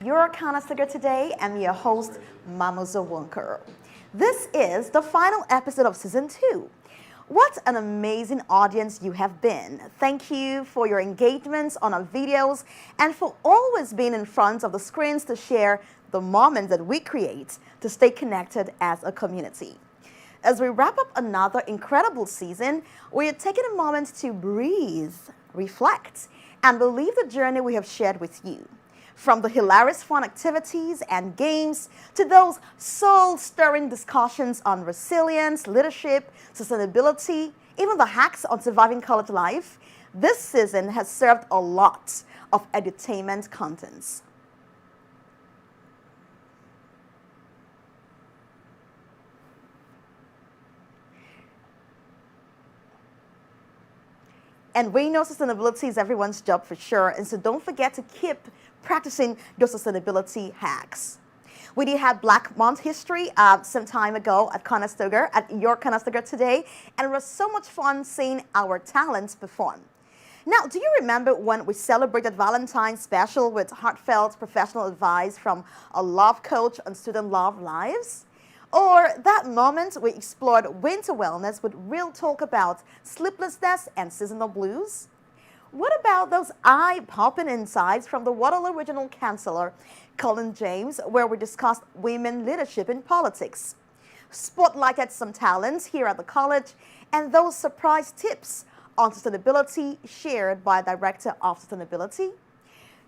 Your Conestoga today. I'm your host, Mama Zawunker. This is the final episode of Season 2. What an amazing audience you have been. Thank you for your engagements on our videos and for always being in front of the screens to share the moments that we create to stay connected as a community. As we wrap up another incredible season, we are taking a moment to breathe, reflect, and believe the journey we have shared with you. From the hilarious fun activities and games to those soul-stirring discussions on resilience, leadership, sustainability, even the hacks on surviving college life, this season has served a lot of edutainment contents. And we know sustainability is everyone's job for sure, and so don't forget to keep practicing your sustainability hacks. We did have Black Month history some time ago at Conestoga, at your Conestoga today, and it was so much fun seeing our talents perform. Now, do you remember when we celebrated Valentine's special with heartfelt professional advice from a love coach on student love lives? Or that moment we explored winter wellness with real talk about sleeplessness and seasonal blues? What about those eye-popping insights from the Waterloo Regional Councillor, Colin James, where we discussed women leadership in politics, spotlighted some talents here at the college, and those surprise tips on sustainability shared by Director of Sustainability?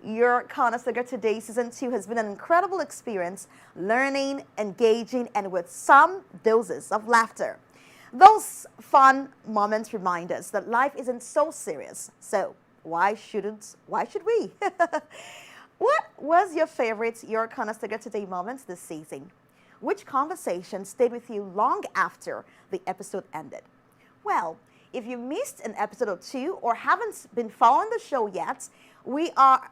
Your Conestoga Today Season 2 has been an incredible experience, learning, engaging, and with some doses of laughter. Those fun moments remind us that life isn't so serious, so why should we? What was your favorite Your Conestoga Today moments this season? Which conversation stayed with you long after the episode ended? Well, if you missed an episode or two or haven't been following the show yet, we are at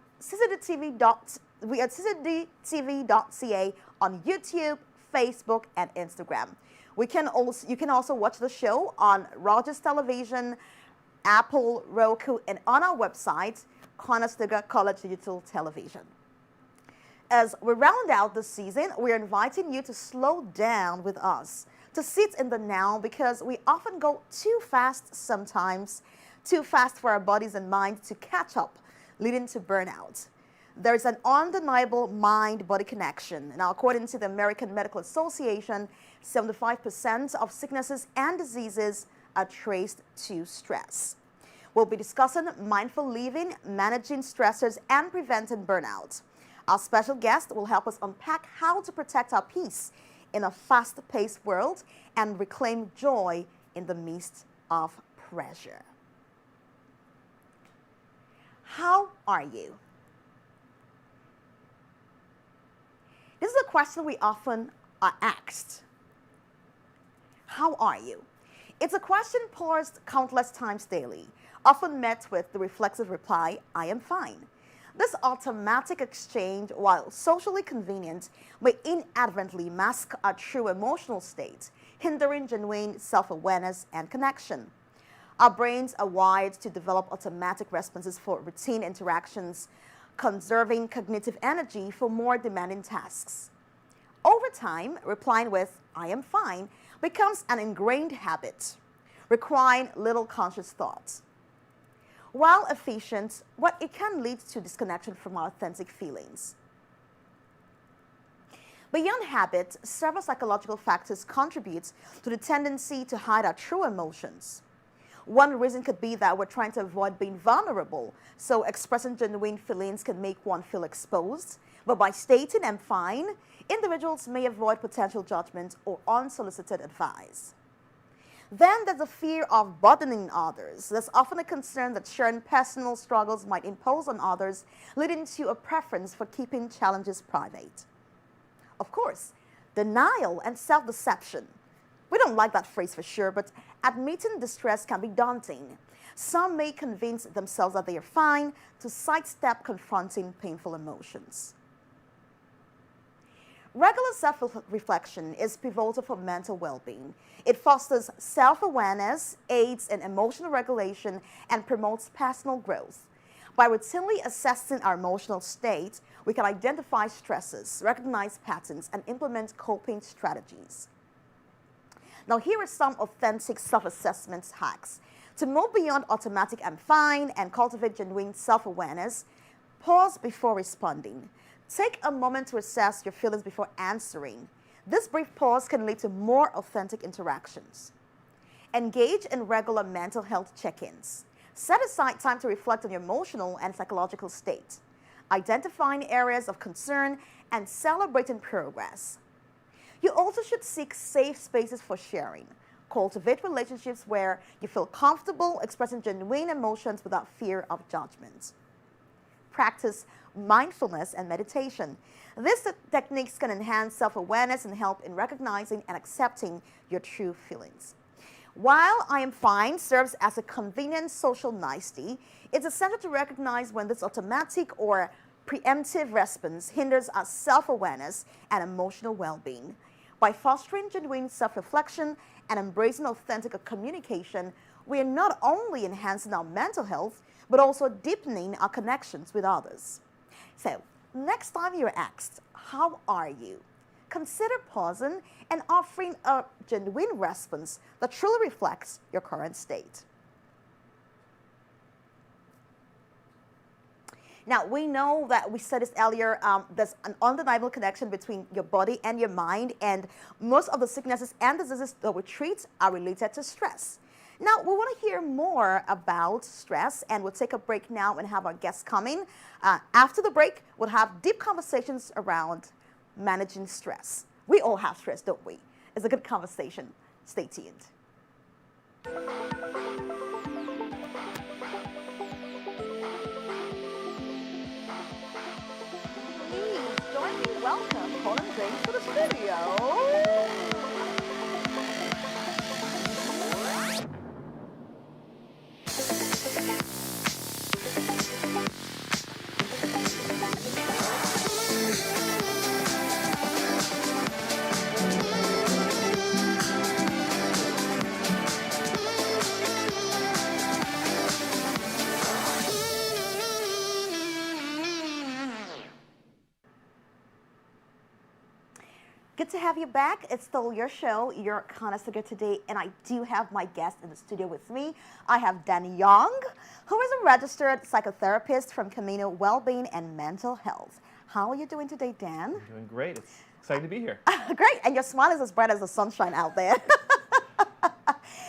ccdtv.ca on YouTube, Facebook, and Instagram. You can also watch the show on Rogers Television, Apple, Roku, and on our website, Conestoga College Digital Television. As we round out the season, we're inviting you to slow down with us, to sit in the now, because we often go too fast sometimes, too fast for our bodies and minds to catch up, leading to burnout. There is an undeniable mind-body connection. Now, according to the American Medical Association, 75% of sicknesses and diseases are traced to stress. We'll be discussing mindful living, managing stressors, and preventing burnout. Our special guest will help us unpack how to protect our peace in a fast-paced world and reclaim joy in the midst of pressure. How are you? This is a question we often are asked. How are you? It's a question posed countless times daily, often met with the reflexive reply, I am fine. This automatic exchange, while socially convenient, may inadvertently mask our true emotional state, hindering genuine self-awareness and connection. Our brains are wired to develop automatic responses for routine interactions, conserving cognitive energy for more demanding tasks. Over time, replying with, I am fine, becomes an ingrained habit, requiring little conscious thought. While efficient, it can lead to disconnection from our authentic feelings. Beyond habit, several psychological factors contribute to the tendency to hide our true emotions. One reason could be that we're trying to avoid being vulnerable, so expressing genuine feelings can make one feel exposed. But by stating I'm fine, individuals may avoid potential judgment or unsolicited advice. Then there's a fear of burdening others. There's often a concern that sharing personal struggles might impose on others, leading to a preference for keeping challenges private. Of course, denial and self-deception. We don't like that phrase for sure, but admitting distress can be daunting. Some may convince themselves that they are fine to sidestep confronting painful emotions. Regular self-reflection is pivotal for mental well-being. It fosters self-awareness, aids in emotional regulation, and promotes personal growth. By routinely assessing our emotional state, we can identify stresses, recognize patterns, and implement coping strategies. Now, here are some authentic self-assessment hacks. To move beyond automatic "I'm fine" and cultivate genuine self-awareness, pause before responding. Take a moment to assess your feelings before answering. This brief pause can lead to more authentic interactions. Engage in regular mental health check-ins. Set aside time to reflect on your emotional and psychological state, identifying areas of concern and celebrating progress. You also should seek safe spaces for sharing. Cultivate relationships where you feel comfortable expressing genuine emotions without fear of judgment. Practice mindfulness and meditation. These techniques can enhance self-awareness and help in recognizing and accepting your true feelings. While "I am fine" serves as a convenient social nicety, it's essential to recognize when this automatic or preemptive response hinders our self-awareness and emotional well-being. By fostering genuine self-reflection and embracing authentic communication, we are not only enhancing our mental health, but also deepening our connections with others. So, next time you're asked, "How are you?" consider pausing and offering a genuine response that truly reflects your current state. Now, we know that we said this earlier, there's an undeniable connection between your body and your mind, and most of the sicknesses and diseases that we treat are related to stress. Now, we want to hear more about stress, and we'll take a break now and have our guests coming. After the break, we'll have deep conversations around managing stress. We all have stress, don't we? It's a good conversation. Stay tuned. Welcome, Colin James, to the studio. Good to have you back. It's still your show, your Conestoga today, and I do have my guest in the studio with me. I have Dan Young, who is a registered psychotherapist from Camino Wellbeing and Mental Health. How are you doing today, Dan? I'm doing great. It's exciting to be here. Great, and your smile is as bright as the sunshine out there.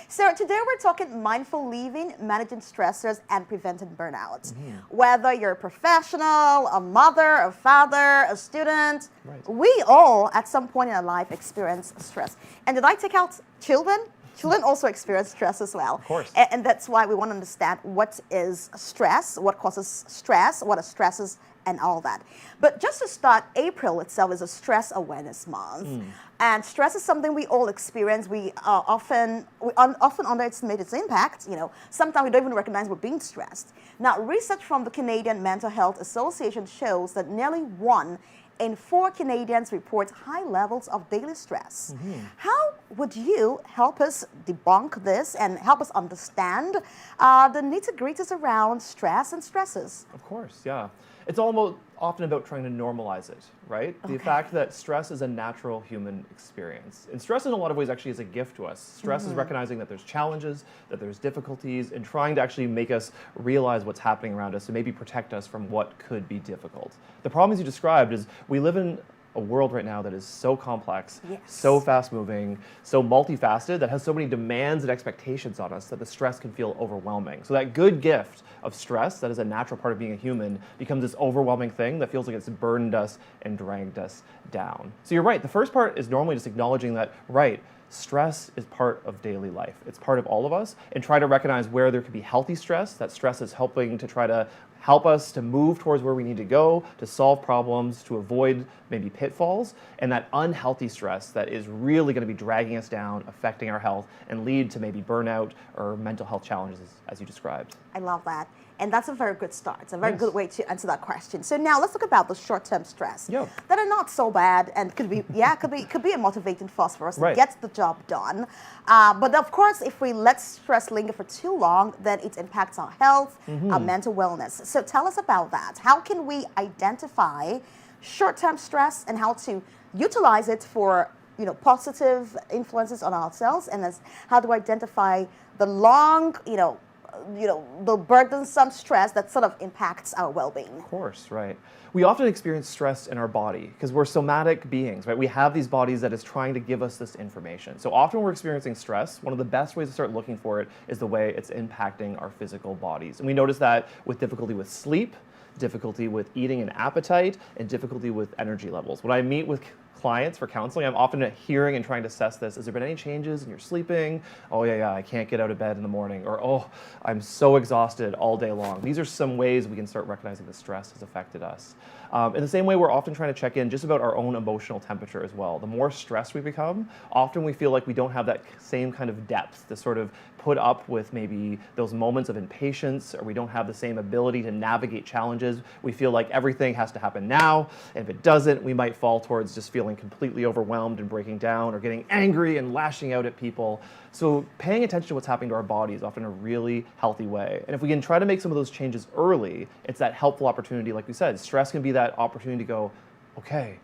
So today we're talking mindful living, managing stressors, and preventing burnout. Mm-hmm. Whether you're a professional, a mother, a father, a student, right, we all at some point in our life experience stress. And did I take out children? Children also experience stress as well. Of course. And that's why we want to understand what is stress, what causes stress, what are stresses, and all that. But just to start, April itself is a stress awareness month. And stress is something we all experience. We often underestimate its impact. You know, sometimes we don't even recognize we're being stressed. Now, research from the Canadian Mental Health Association shows that nearly 1 in 4 Canadians report high levels of daily stress. Mm-hmm. How would you help us debunk this and help us understand the nitty-gritties around stress and stresses? Of course, yeah. It's often about trying to normalize it, right? Okay. The fact that stress is a natural human experience. And stress in a lot of ways actually is a gift to us. Stress is recognizing that there's challenges, that there's difficulties, and trying to actually make us realize what's happening around us and maybe protect us from what could be difficult. The problem, as you described, is we live in a world right now that is so complex, yes, so fast-moving, so multifaceted, that has so many demands and expectations on us that the stress can feel overwhelming. So that good gift of stress, that is a natural part of being a human, becomes this overwhelming thing that feels like it's burdened us and dragged us down. So you're right, the first part is normally just acknowledging that, right, stress is part of daily life. It's part of all of us, and try to recognize where there could be healthy stress, that stress is helping to try to help us to move towards where we need to go, to solve problems, to avoid maybe pitfalls, and that unhealthy stress that is really going to be dragging us down, affecting our health, and lead to maybe burnout or mental health challenges, as you described. I love that. And that's a very good start. It's a very good way to answer that question. So now let's talk about the short-term stress that are not so bad and could be a motivating force for us to get the job done. But of course, if we let stress linger for too long, then it impacts our health, our mental wellness. So tell us about that. How can we identify short-term stress and how to utilize it for positive influences on ourselves, and how to identify the long, the burdensome stress that sort of impacts our well-being. Of course, right. We often experience stress in our body because we're somatic beings, right? We have these bodies that is trying to give us this information. So often when we're experiencing stress, one of the best ways to start looking for it is the way it's impacting our physical bodies. And we notice that with difficulty with sleep, difficulty with eating and appetite, and difficulty with energy levels. When I meet with clients for counseling, I'm often hearing and trying to assess this. Has there been any changes in your sleeping? Oh yeah, I can't get out of bed in the morning. Or oh, I'm so exhausted all day long. These are some ways we can start recognizing the stress has affected us. In the same way, we're often trying to check in just about our own emotional temperature as well. The more stressed we become, often we feel like we don't have that same kind of depth to sort of put up with maybe those moments of impatience, or we don't have the same ability to navigate challenges. We feel like everything has to happen now, and if it doesn't, we might fall towards just feeling completely overwhelmed and breaking down, or getting angry and lashing out at people. So paying attention to what's happening to our body is often a really healthy way. And if we can try to make some of those changes early, it's that helpful opportunity. Like we said, stress can be that opportunity to go, okay,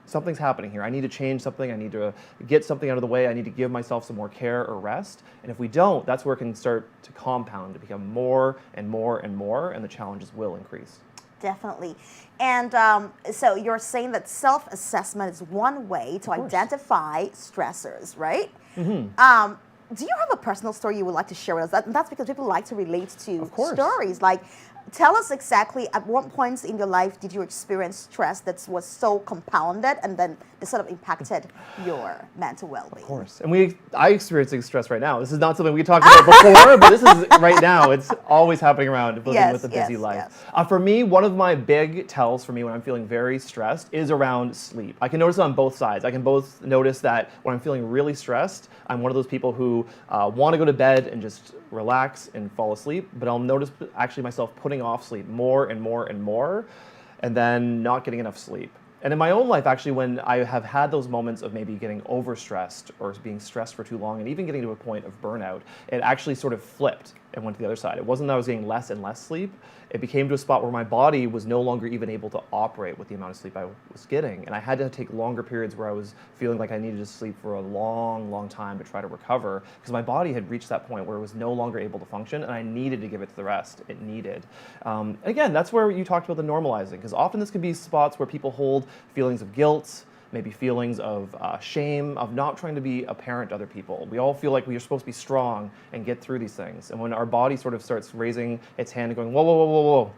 something's happening here. I need to change something. I need to get something out of the way. I need to give myself some more care or rest. And if we don't, that's where it can start to compound, to become more and more and more, and the challenges will increase. Definitely. And so you're saying that self-assessment is one way to identify stressors, right? Mm-hmm. Do you have a personal story you would like to share with us? That's because people like to relate to stories. Like, tell us exactly at what points in your life did you experience stress that was so compounded and then it sort of impacted your mental well-being? Of course. And I experiencing stress right now. This is not something we talked about before, but this is right now. It's always happening around living with a busy life. Yes. For me, one of my big tells for me when I'm feeling very stressed is around sleep. I can notice it on both sides. I can both notice that when I'm feeling really stressed, I'm one of those people who want to go to bed and just relax and fall asleep, but I'll notice actually myself putting off sleep more and more and more, and then not getting enough sleep. And in my own life, actually, when I have had those moments of maybe getting overstressed or being stressed for too long and even getting to a point of burnout, it actually sort of flipped and went to the other side. It wasn't that I was getting less and less sleep. It became to a spot where my body was no longer even able to operate with the amount of sleep I was getting. And I had to take longer periods where I was feeling like I needed to sleep for a long, long time to try to recover, because my body had reached that point where it was no longer able to function, and I needed to give it the rest it needed. And again, that's where you talked about the normalizing, because often this can be spots where people hold feelings of guilt, maybe feelings of shame, of not trying to be a parent to other people. We all feel like we are supposed to be strong and get through these things. And when our body sort of starts raising its hand and going, whoa, whoa, whoa, whoa, whoa,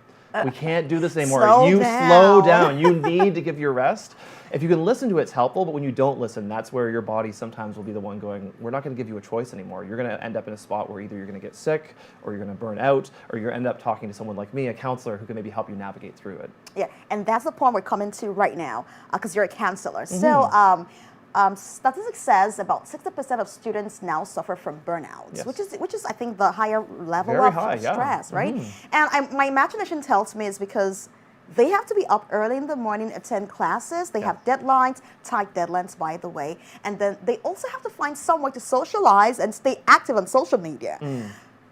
we can't do this anymore. Slow down. You need to give your rest. If you can listen to it, it's helpful, but when you don't listen, that's where your body sometimes will be the one going, we're not going to give you a choice anymore. You're going to end up in a spot where either you're going to get sick, or you're going to burn out, or you're going to end up talking to someone like me, a counselor, who can maybe help you navigate through it. Yeah, and that's the point we're coming to right now, because you're a counselor. Mm-hmm. So statistics says about 60% of students now suffer from burnout, yes. which is I think the higher level of stress, right? Mm-hmm. And my imagination tells me it's because they have to be up early in the morning, attend classes. They have deadlines, tight deadlines, by the way. And then they also have to find some way to socialize and stay active on social media.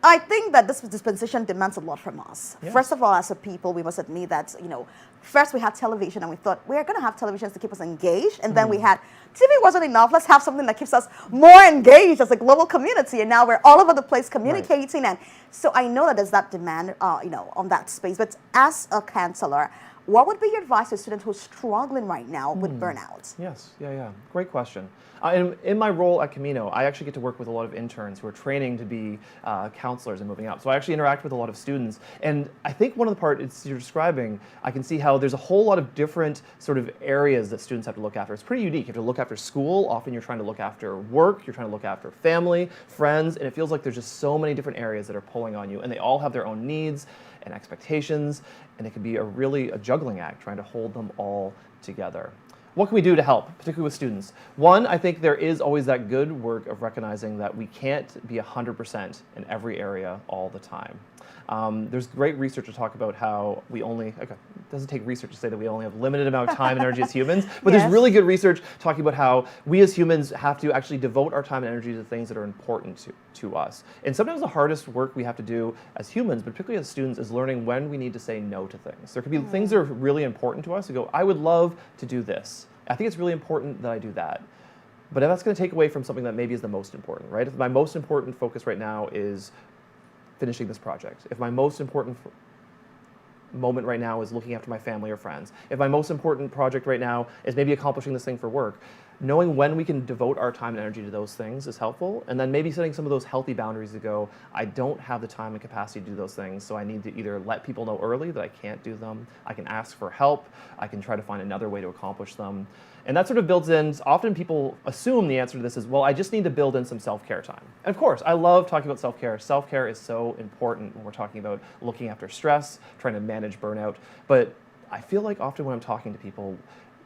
I think that this dispensation demands a lot from us. Yes. First of all, as a people, we must admit that, first we had television and we thought we're going to have televisions to keep us engaged. And then we had TV wasn't enough. Let's have something that keeps us more engaged as a global community. And now we're all over the place communicating. Right. And so I know that there's that demand, on that space. But as a counselor, what would be your advice to students who are struggling right now with burnout? Yes, great question. In my role at Camino, I actually get to work with a lot of interns who are training to be counselors and moving up. So I actually interact with a lot of students. And I think one of the parts you're describing, I can see how there's a whole lot of different sort of areas that students have to look after. It's pretty unique. You have to look after school. Often you're trying to look after work. You're trying to look after family, friends. And it feels like there's just so many different areas that are pulling on you. And they all have their own needs and expectations. And it can be a juggling act trying to hold them all together. What can we do to help, particularly with students? One, I think there is always that good work of recognizing that we can't be 100% in every area all the time. There's great research to talk about how we only, okay, it doesn't take research to say that we only have limited amount of time and energy as humans, but Yes. there's really good research talking about how we as humans have to actually devote our time and energy to things that are important to us. And sometimes the hardest work we have to do as humans, but particularly as students, is learning when we need to say no to things. There could be things that are really important to us and go, I would love to do this. I think it's really important that I do that. But that's going to take away from something that maybe is the most important, right? If my most important focus right now is finishing this project, if my most important moment right now is looking after my family or friends, if my most important project right now is maybe accomplishing this thing for work, knowing when we can devote our time and energy to those things is helpful, and then maybe setting some of those healthy boundaries to go, I don't have the time and capacity to do those things, so I need to either let people know early that I can't do them, I can ask for help, I can try to find another way to accomplish them. And that sort of builds in, often people assume the answer to this is, well, I just need to build in some self-care time. And of course, I love talking about self-care. Self-care is so important when we're talking about looking after stress, trying to manage burnout. But I feel like often when I'm talking to people,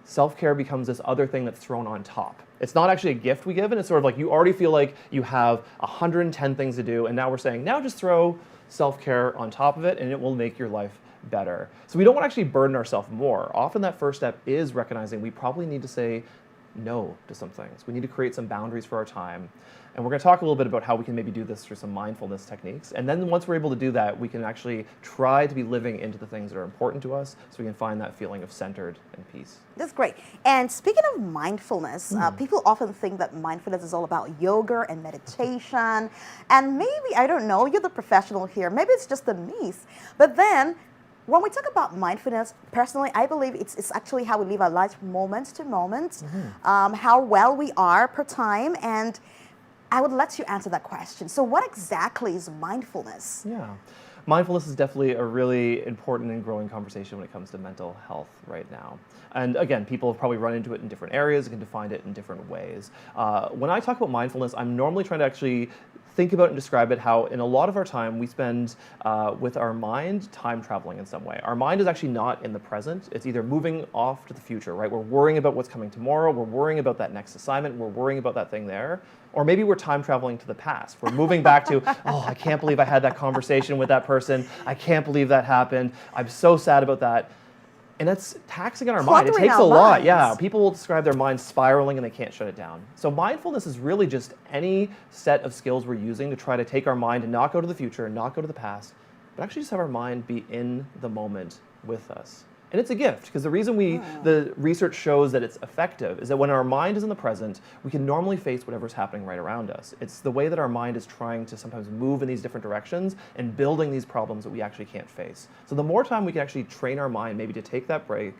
self-care becomes this other thing that's thrown on top. It's not actually a gift we give, and it's sort of like you already feel like you have 110 things to do, and now we're saying, now just throw self-care on top of it, and it will make your life better. So we don't want to actually burden ourselves more. Often that first step is recognizing we probably need to say no to some things. We need to create some boundaries for our time. And we're going to talk a little bit about how we can maybe do this through some mindfulness techniques. And then once we're able to do that, we can actually try to be living into the things that are important to us so we can find that feeling of centered and peace. That's great. And speaking of mindfulness, people often think that mindfulness is all about yoga and meditation. And maybe, I don't know, you're the professional here, maybe it's just the niece. But then, when we talk about mindfulness, personally, I believe it's actually how we live our lives moment to moment, how well we are per time, and I would let you answer that question. So what exactly is mindfulness? Yeah. Mindfulness is definitely a really important and growing conversation when it comes to mental health right now. And again, people have probably run into it in different areas and can define it in different ways. When I talk about mindfulness, I'm normally trying to actually think about and describe it how in a lot of our time we spend with our mind time traveling in some way. Our mind is actually not in the present. It's either moving off to the future, right? We're worrying about what's coming tomorrow. We're worrying about that next assignment. We're worrying about that thing there. Or maybe we're time traveling to the past. We're moving back to, oh, I can't believe I had that conversation with that person. I can't believe that happened. I'm so sad about that. And that's taxing on our mind. It takes a lot. Yeah, people will describe their mind spiraling and they can't shut it down. So mindfulness is really just any set of skills we're using to try to take our mind and not go to the future and not go to the past, but actually just have our mind be in the moment with us. And it's a gift, because the reason the research shows that it's effective is that when our mind is in the present, we can normally face whatever's happening right around us. It's the way that our mind is trying to sometimes move in these different directions and building these problems that we actually can't face. So the more time we can actually train our mind maybe to take that break,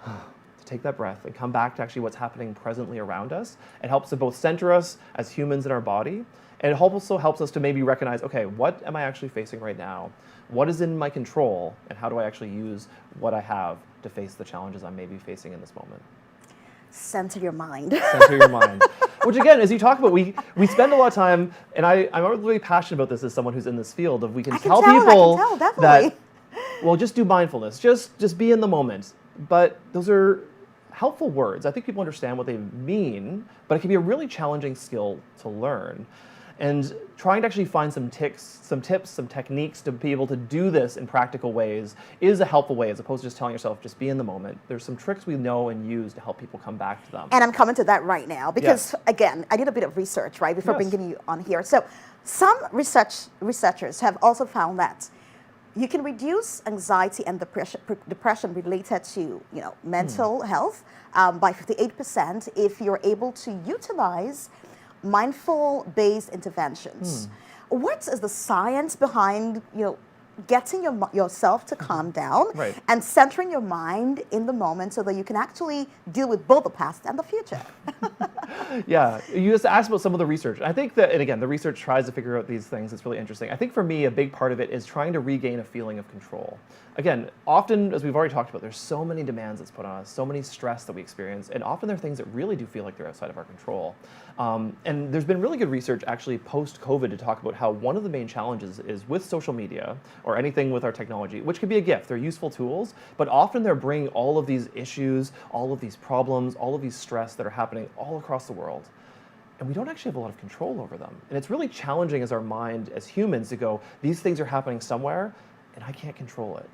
to take that breath, and come back to actually what's happening presently around us, it helps to both center us as humans in our body, and it also helps us to maybe recognize, okay, what am I actually facing right now? What is in my control, and how do I actually use what I have to face the challenges I'm maybe facing in this moment? Center your mind. Center your mind. Which again, as you talk about, we spend a lot of time, and I'm really passionate about this as someone who's in this field, of we can tell people that, well, just do mindfulness, just be in the moment. But those are helpful words. I think people understand what they mean, but it can be a really challenging skill to learn. And trying to actually find some tips, some techniques to be able to do this in practical ways is a helpful way, as opposed to just telling yourself, just be in the moment. There's some tricks we know and use to help people come back to them. And I'm coming to that right now, because again, I did a bit of research, right, before bringing you on here. So some researchers have also found that you can reduce anxiety and depression related to mental health by 58% if you're able to utilize mindful-based interventions. What is the science behind getting yourself to calm down and centering your mind in the moment so that you can actually deal with both the past and the future? Yeah, you just asked about some of the research. I think that, and again, the research tries to figure out these things. It's really interesting. I think for me, a big part of it is trying to regain a feeling of control. Again, often, as we've already talked about, there's so many demands that's put on us, so many stress that we experience, and often there are things that really do feel like they're outside of our control. And there's been really good research actually post-COVID to talk about how one of the main challenges is with social media or anything with our technology, which could be a gift. They're useful tools, but often they're bringing all of these issues, all of these problems, all of these stress that are happening all across the world. And we don't actually have a lot of control over them. And it's really challenging as our mind, as humans, to go, these things are happening somewhere, and I can't control it.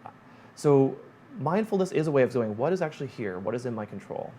So mindfulness is a way of going, what is actually here? What is in my control?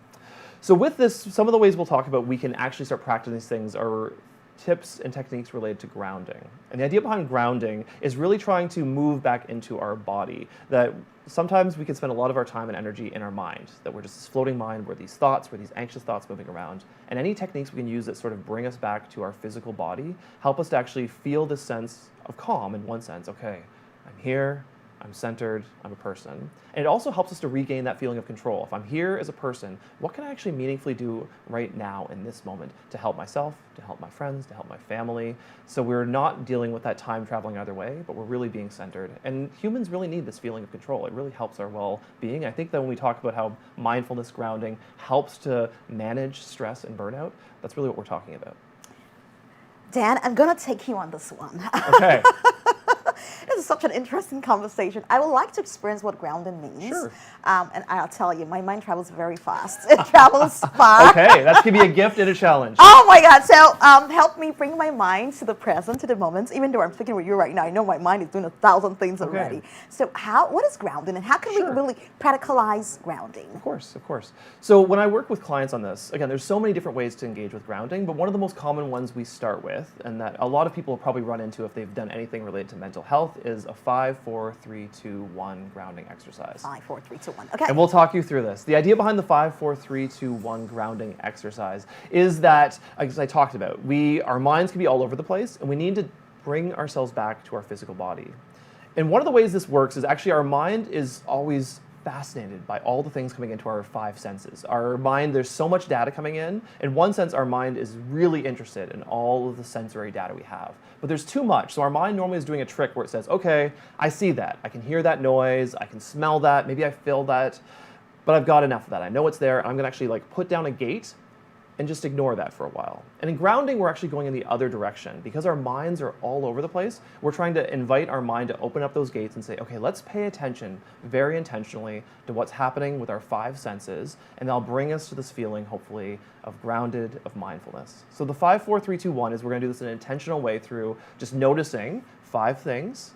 So with this, some of the ways we'll talk about we can actually start practicing these things are tips and techniques related to grounding. And the idea behind grounding is really trying to move back into our body. That sometimes we can spend a lot of our time and energy in our mind, that we're just this floating mind where these thoughts, where these anxious thoughts moving around. And any techniques we can use that sort of bring us back to our physical body help us to actually feel this sense of calm in one sense. Okay, I'm here, I'm centered, I'm a person. And it also helps us to regain that feeling of control. If I'm here as a person, what can I actually meaningfully do right now in this moment to help myself, to help my friends, to help my family? So we're not dealing with that time traveling either way, but we're really being centered. And humans really need this feeling of control. It really helps our well-being. I think that when we talk about how mindfulness grounding helps to manage stress and burnout, that's really what we're talking about. Dan, I'm going to take you on this one. Okay. This is such an interesting conversation. I would like to experience what grounding means. Sure. And I'll tell you, my mind travels very fast. It travels far. Okay, that could be a gift and a challenge. Oh my God. So help me bring my mind to the present, to the moment. Even though I'm thinking with you right now, I know my mind is doing 1,000 things already. So what is grounding, and how can we really practicalize grounding? Of course, of course. So when I work with clients on this, again, there's so many different ways to engage with grounding, but one of the most common ones we start with, and that a lot of people will probably run into if they've done anything related to mental health, is a 5, 4, 3, 2, 1 grounding exercise. 5, 4, 3, 2, 1. Okay. And we'll talk you through this. The idea behind the 5, 4, 3, 2, 1 grounding exercise is that, as I talked about, our minds can be all over the place, and we need to bring ourselves back to our physical body. And one of the ways this works is actually our mind is always fascinated by all the things coming into our 5 senses. Our mind, there's so much data coming in. In one sense, our mind is really interested in all of the sensory data we have. But there's too much. So our mind normally is doing a trick where it says, okay, I see that. I can hear that noise. I can smell that. Maybe I feel that. But I've got enough of that. I know it's there. I'm going to actually put down a gate and just ignore that for a while. And in grounding, we're actually going in the other direction. Because our minds are all over the place, we're trying to invite our mind to open up those gates and say, okay, let's pay attention very intentionally to what's happening with our 5 senses, and that'll bring us to this feeling, hopefully, of grounded, of mindfulness. So the 5, 4, 3, 2, 1 is we're going to do this in an intentional way through just noticing 5 things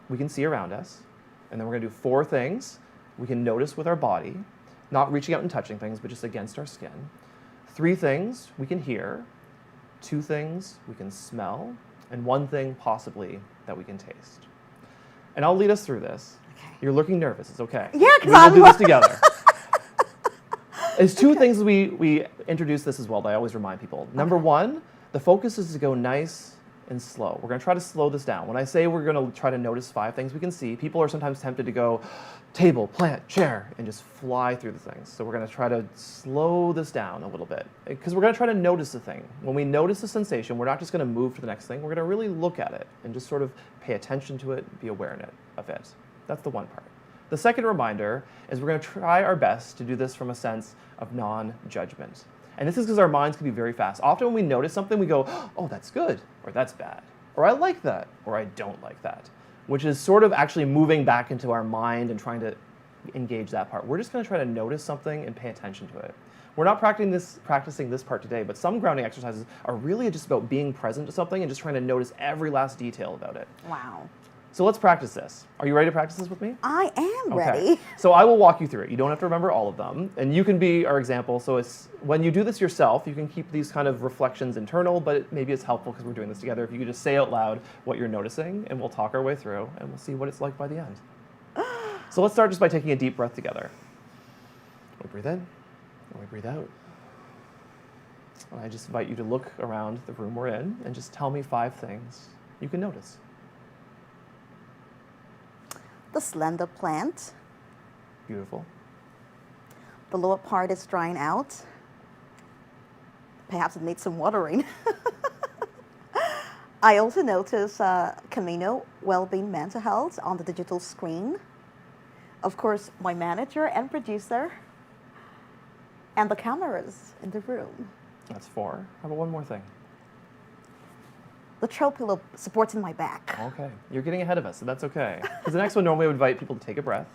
we can see around us, and then we're going to do 4 things we can notice with our body, not reaching out and touching things, but just against our skin. 3 things we can hear, 2 things we can smell, and 1 thing possibly that we can taste. And I'll lead us through this. Okay. You're looking nervous. It's okay. Yeah, because we'll do this together. There's 2 things we introduce this as well that I always remind people. Number 1, the focus is to go nice and slow. We're going to try to slow this down. When I say we're going to try to notice 5 things we can see, people are sometimes tempted to go table, plant, chair, and just fly through the things. So we're going to try to slow this down a little bit because we're going to try to notice the thing. When we notice the sensation, we're not just going to move to the next thing. We're going to really look at it and just sort of pay attention to it, be aware of it. That's the one part. The second reminder is we're going to try our best to do this from a sense of non-judgment. And this is because our minds can be very fast. Often when we notice something, we go, oh, that's good, or that's bad, or I like that, or I don't like that, which is sort of actually moving back into our mind and trying to engage that part. We're just going to try to notice something and pay attention to it. We're not practicing this part today, but some grounding exercises are really just about being present to something and just trying to notice every last detail about it. Wow. So let's practice this. Are you ready to practice this with me? I am Okay. ready. So I will walk you through it. You don't have to remember all of them. And you can be our example. So it's when you do this yourself, you can keep these kind of reflections internal, but maybe it's helpful because we're doing this together if you could just say out loud what you're noticing, and we'll talk our way through, and we'll see what it's like by the end. So let's start just by taking a deep breath together. We breathe in, and we breathe out. And I just invite you to look around the room we're in and just tell me 5 things you can notice. The slender plant. Beautiful. The lower part is drying out. Perhaps it needs some watering. I also notice Camino Wellbeing Mental Health on the digital screen. Of course, my manager and producer, and the cameras in the room. That's 4. How about one more thing? The throw pillow supporting my back. Okay, you're getting ahead of us, and that's okay. Because the next one, normally I would invite people to take a breath.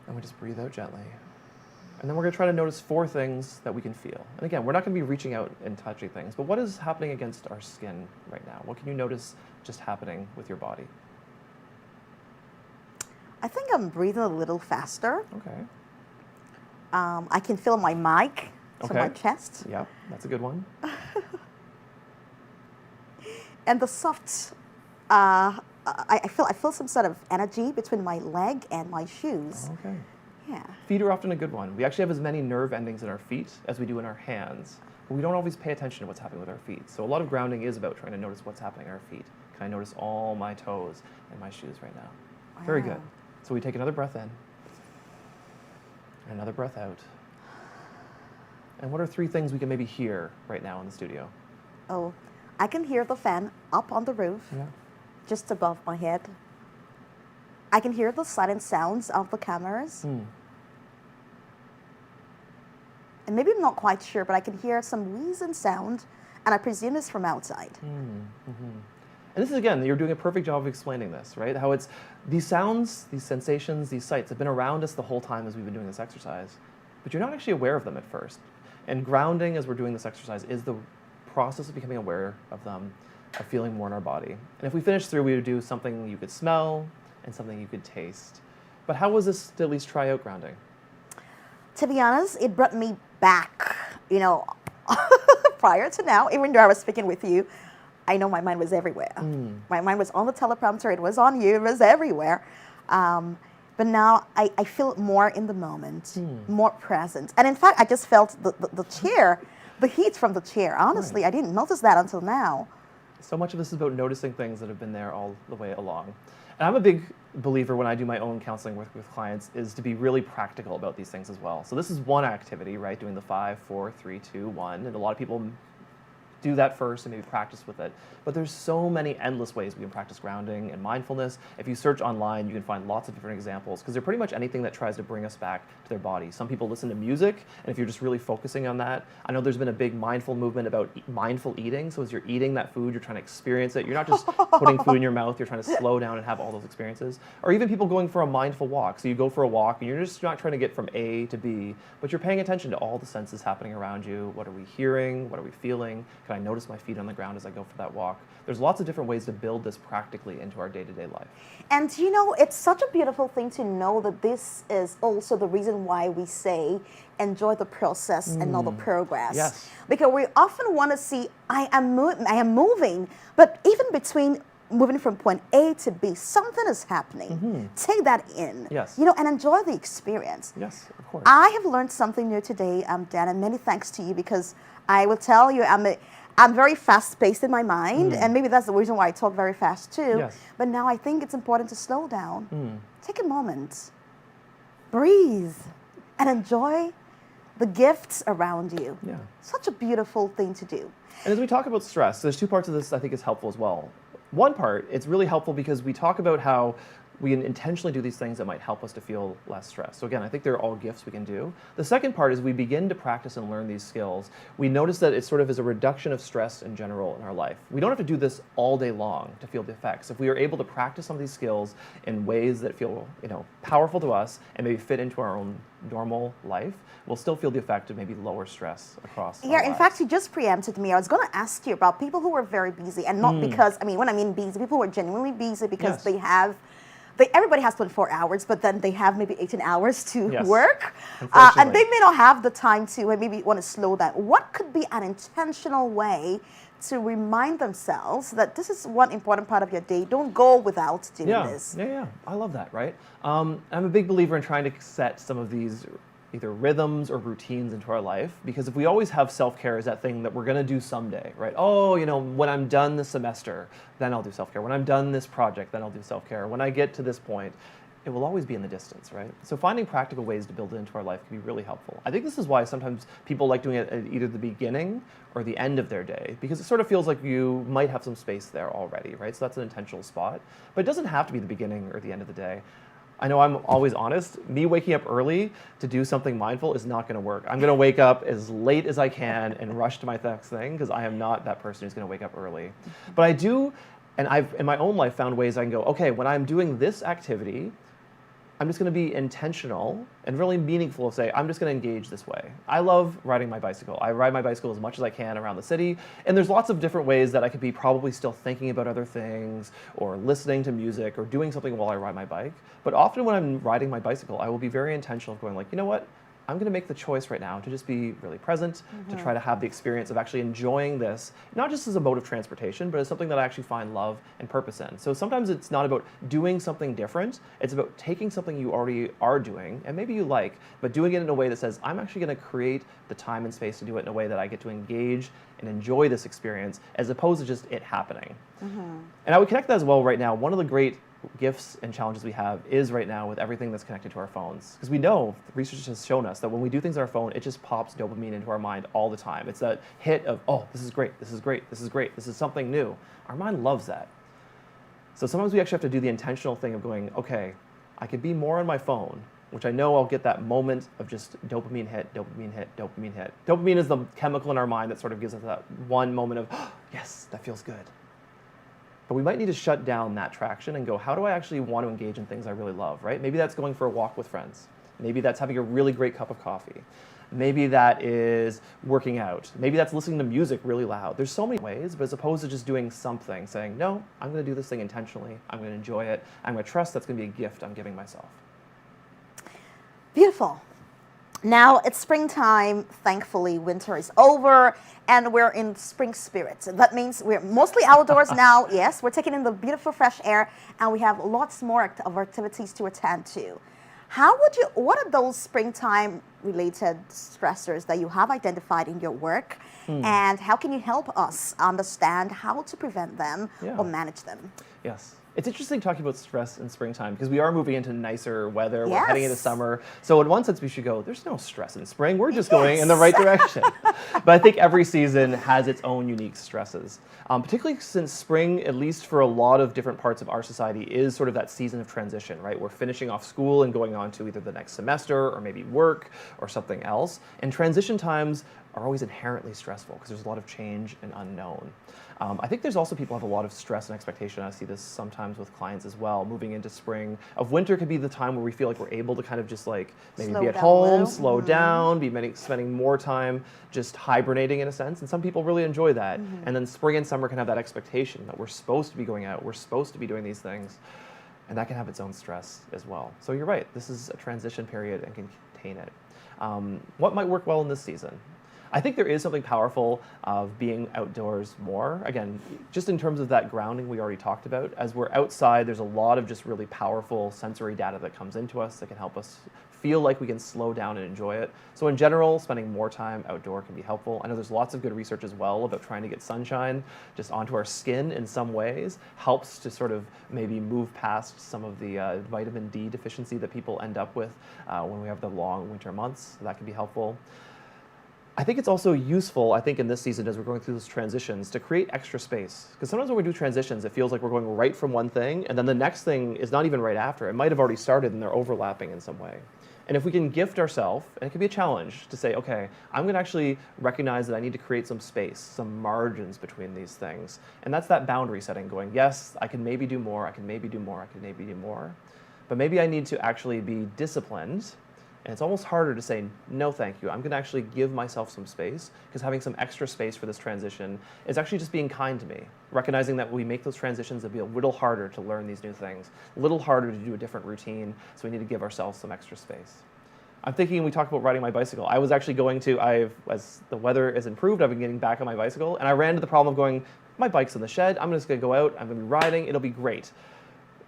And we just breathe out gently. And then we're going to try to notice 4 things that we can feel. And again, we're not going to be reaching out and touching things, but what is happening against our skin right now? What can you notice just happening with your body? I think I'm breathing a little faster. Okay. I can feel my mic to my chest. Yep, that's a good one. And the soft, I feel some sort of energy between my leg and my shoes. Okay. Yeah. Feet are often a good one. We actually have as many nerve endings in our feet as we do in our hands, but we don't always pay attention to what's happening with our feet. So a lot of grounding is about trying to notice what's happening in our feet. Can I notice all my toes and my shoes right now? Wow. Very good. So we take another breath in, and another breath out. And what are 3 things we can maybe hear right now in the studio? Oh, I can hear the fan up on the roof, Yeah. just above my head. I can hear the silent sounds of the cameras. And maybe I'm not quite sure, but I can hear some wheezing sound, and I presume it's from outside. And this is, again, you're doing a perfect job of explaining this, right? How it's these sounds, these sensations, these sights have been around us the whole time as we've been doing this exercise, but you're not actually aware of them at first. And grounding, as we're doing this exercise, is the process of becoming aware of them, of feeling more in our body. And if we finish through, we would do something you could smell and something you could taste. But how was this to at least try out grounding? To be honest, it brought me back, prior to now, even though I was speaking with you, I know my mind was everywhere. My mind was on the teleprompter, it was on you, it was everywhere. But now I feel more in the moment, more present. And in fact, I just felt the chair, the heat from the chair. Honestly, I didn't notice that until now. So much of this is about noticing things that have been there all the way along. And I'm a big believer when I do my own counseling with clients is to be really practical about these things as well. So this is one activity, right? Doing the 5, 4, 3, 2, 1. And a lot of people do that first and maybe practice with it. But there's so many endless ways we can practice grounding and mindfulness. If you search online, you can find lots of different examples because they're pretty much anything that tries to bring us back to their body. Some people listen to music, and if you're just really focusing on that, I know there's been a big mindful movement about mindful eating. So as you're eating that food, you're trying to experience it. You're not just putting food in your mouth, you're trying to slow down and have all those experiences. Or even people going for a mindful walk. So you go for a walk and you're just not trying to get from A to B, but you're paying attention to all the senses happening around you. What are we hearing? What are we feeling? Can I notice my feet on the ground as I go for that walk? There's lots of different ways to build this practically into our day-to-day life. And it's such a beautiful thing to know that this is also the reason why we say enjoy the process and not the progress. Yes. Because we often want to see I am moving, but even between moving from point A to B, something is happening. Take that in. Yes. And enjoy the experience. Yes, of course. I have learned something new today, Dan, and many thanks to you because I will tell you I'm very fast-paced in my mind, and maybe that's the reason why I talk very fast too. Yes. But now I think it's important to slow down. Take a moment, breathe, and enjoy the gifts around you. Yeah. Such a beautiful thing to do. And as we talk about stress, there's 2 parts of this I think is helpful as well. One part, it's really helpful because we talk about how we can intentionally do these things that might help us to feel less stressed. So again, I think they're all gifts we can do. The second part is we begin to practice and learn these skills. We notice that it sort of is a reduction of stress in general in our life. We don't have to do this all day long to feel the effects. If we are able to practice some of these skills in ways that feel, powerful to us and maybe fit into our own normal life, we'll still feel the effect of maybe lower stress across our Yeah, in lives. fact, you just preempted me. I was going to ask you about people who are very busy, and not because, when I mean busy, people who are genuinely busy because Yes. everybody has 24 hours, but then they have maybe 18 hours to Yes. work. And Unfortunately. they may not have the time to maybe want to slow down. What could be an intentional way to remind themselves that this is one important part of your day? Don't go without doing this. Yeah. I love that, right? I'm a big believer in trying to set some of these either rhythms or routines into our life, because if we always have self-care as that thing that we're going to do someday, right? Oh, when I'm done this semester, then I'll do self-care. When I'm done this project, then I'll do self-care. When I get to this point, it will always be in the distance, right? So finding practical ways to build it into our life can be really helpful. I think this is why sometimes people like doing it at either the beginning or the end of their day, because it sort of feels like you might have some space there already, right? So that's an intentional spot. But it doesn't have to be the beginning or the end of the day. I know I'm always honest. Me waking up early to do something mindful is not going to work. I'm going to wake up as late as I can and rush to my next thing because I am not that person who's going to wake up early. But I do, and I've in my own life found ways I can go, okay, when I'm doing this activity, I'm just going to be intentional and really meaningful. Say, I'm just going to engage this way. I love riding my bicycle. I ride my bicycle as much as I can around the city. And there's lots of different ways that I could be probably still thinking about other things or listening to music or doing something while I ride my bike. But often when I'm riding my bicycle, I will be very intentional of going like, you know what? I'm going to make the choice right now to just be really present, to try to have the experience of actually enjoying this, not just as a mode of transportation, but as something that I actually find love and purpose in. So sometimes it's not about doing something different, it's about taking something you already are doing, and maybe you like, but doing it in a way that says, I'm actually going to create the time and space to do it in a way that I get to engage and enjoy this experience, as opposed to just it happening. And I would connect that as well right now. One of the great gifts and challenges we have is right now with everything that's connected to our phones. Because we know, research has shown us that when we do things on our phone, it just pops dopamine into our mind all the time. It's that hit of, oh, this is great, this is great, this is great, this is something new. Our mind loves that. So sometimes we actually have to do the intentional thing of going, okay, I could be more on my phone, which I know I'll get that moment of just dopamine hit, dopamine hit, dopamine hit. Dopamine is the chemical in our mind that sort of gives us that one moment of, oh, yes, that feels good. But we might need to shut down that traction and go, how do I actually want to engage in things I really love, right? Maybe that's going for a walk with friends. Maybe that's having a really great cup of coffee. Maybe that is working out. Maybe that's listening to music really loud. There's so many ways, but as opposed to just doing something, saying, no, I'm going to do this thing intentionally. I'm going to enjoy it. I'm going to trust that's going to be a gift I'm giving myself. Beautiful. Now it's springtime. Thankfully, winter is over and we're in spring spirits. That means we're mostly outdoors now. Yes, we're taking in the beautiful fresh air and we have lots more of activities to attend to. What are those springtime related stressors that you have identified in your work? And how can you help us understand how to prevent them or manage them? Yes. It's interesting talking about stress in springtime because we are moving into nicer weather. We're heading into summer. So in one sense, we should go, there's no stress in spring. We're just going in the right direction. But I think every season has its own unique stresses, particularly since spring, at least for a lot of different parts of our society, is sort of that season of transition, right? We're finishing off school and going on to either the next semester or maybe work or something else. And transition times are always inherently stressful because there's a lot of change and unknown. I think there's also people have a lot of stress and expectation. I see this sometimes with clients as well, moving into spring. Of winter could be the time where we feel like we're able to kind of just like maybe be at home, slow down, be spending more time just hibernating in a sense. And some people really enjoy that. And then spring and summer can have that expectation that we're supposed to be going out, we're supposed to be doing these things. And that can have its own stress as well. So you're right, this is a transition period and can contain it. What might work well in this season? I think there is something powerful of being outdoors more. Again, just in terms of that grounding we already talked about. As we're outside, there's a lot of just really powerful sensory data that comes into us that can help us feel like we can slow down and enjoy it. So in general, spending more time outdoor can be helpful. I know there's lots of good research as well about trying to get sunshine just onto our skin in some ways, helps to sort of maybe move past some of the vitamin D deficiency that people end up with when we have the long winter months. So that can be helpful. I think it's also useful, I think in this season as we're going through those transitions, to create extra space. Because sometimes when we do transitions, it feels like we're going right from one thing, and then the next thing is not even right after. It might have already started and they're overlapping in some way. And if we can gift ourselves, and it can be a challenge to say, okay, I'm going to actually recognize that I need to create some space, some margins between these things. And that's that boundary setting, going, yes, I can maybe do more, I can maybe do more, I can maybe do more. But maybe I need to actually be disciplined. And it's almost harder to say, no, thank you. I'm going to actually give myself some space, because having some extra space for this transition is actually just being kind to me, recognizing that we make those transitions, it'll be a little harder to learn these new things, a little harder to do a different routine, so we need to give ourselves some extra space. I'm thinking, we talked about riding my bicycle. I was actually going to, as the weather has improved, I've been getting back on my bicycle, and I ran into the problem of going, my bike's in the shed, I'm just going to go out, I'm going to be riding, it'll be great.